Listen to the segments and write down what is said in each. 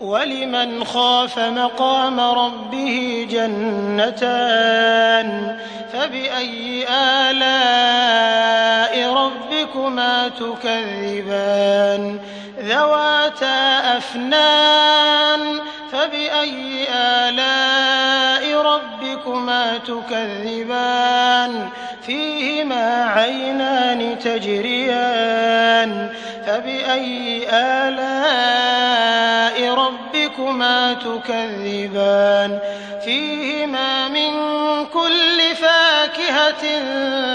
ولمن خاف مقام ربه جنتان فبأي آلاء ربكما تكذبان ذواتا أفنان فبأي آلاء ربكما تكذبان فيهما عينان تجريان فبأي آلاء ربكما تكذبان فيهما من كل فاكهة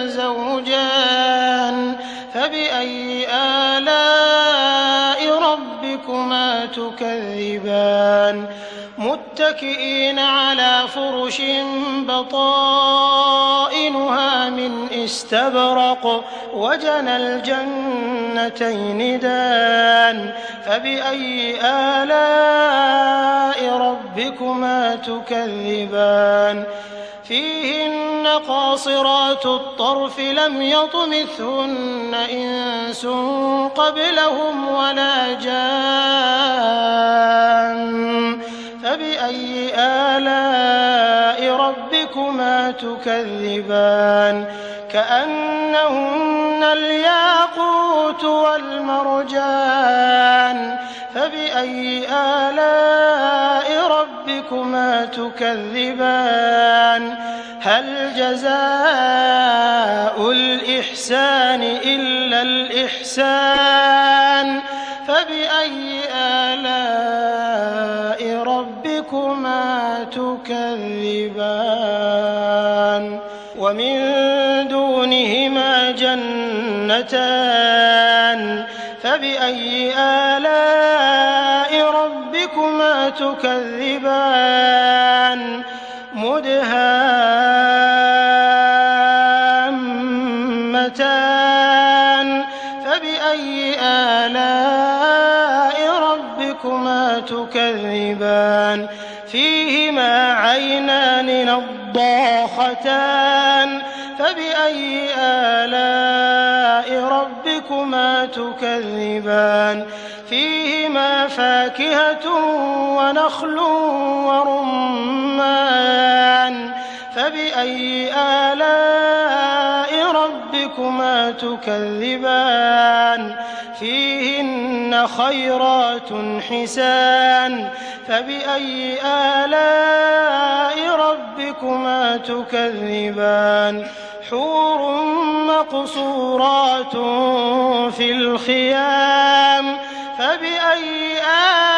زوجان فبأي آلاء ربكما تكذبان متكئين على فرش بطائنها من استبرق وجنى الجنتين دان فبأي آلاء ربكما تكذبان فيهن قاصرات الطرف لم يطمثهن إنس قبلهم ولا جان فبأي آلاء ربكما تكذبان كأنهن الياقوت والمرجان فبأي آلاء ربكما تكذبان هل جزاء الإحسان إلا الإحسان فبأي آلاء ربكما تكذبان ومن دونهما جنتان فبأي آلاء ربكما تكذبان مدهامتان فبأي آلاء ربكما تكذبان فيهما عينان نضاختان فبأي آلاء ربكما تكذبان فيهما فاكهة ونخل ورمان فبأي آلاء ربكما تكذبان فيهن خيرات حسان فبأي آلاء ربكما تكذبان حور مقصورات في الخيام فبأي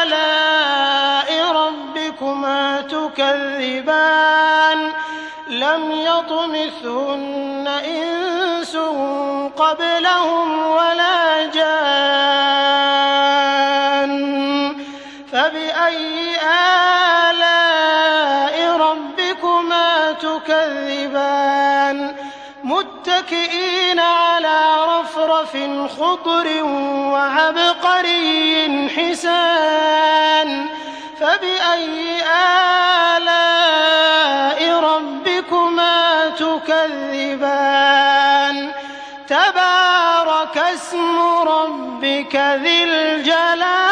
آلاء ربكما تكذبان لم يطمثهن إنس قبلهم ولا جان فبأي آلاء ربكما تكذبان متكئين على رفرف خضر وعبقري حسان فبأي آلاء ربكما تكذبان تبارك اسم ربك ذي الجلال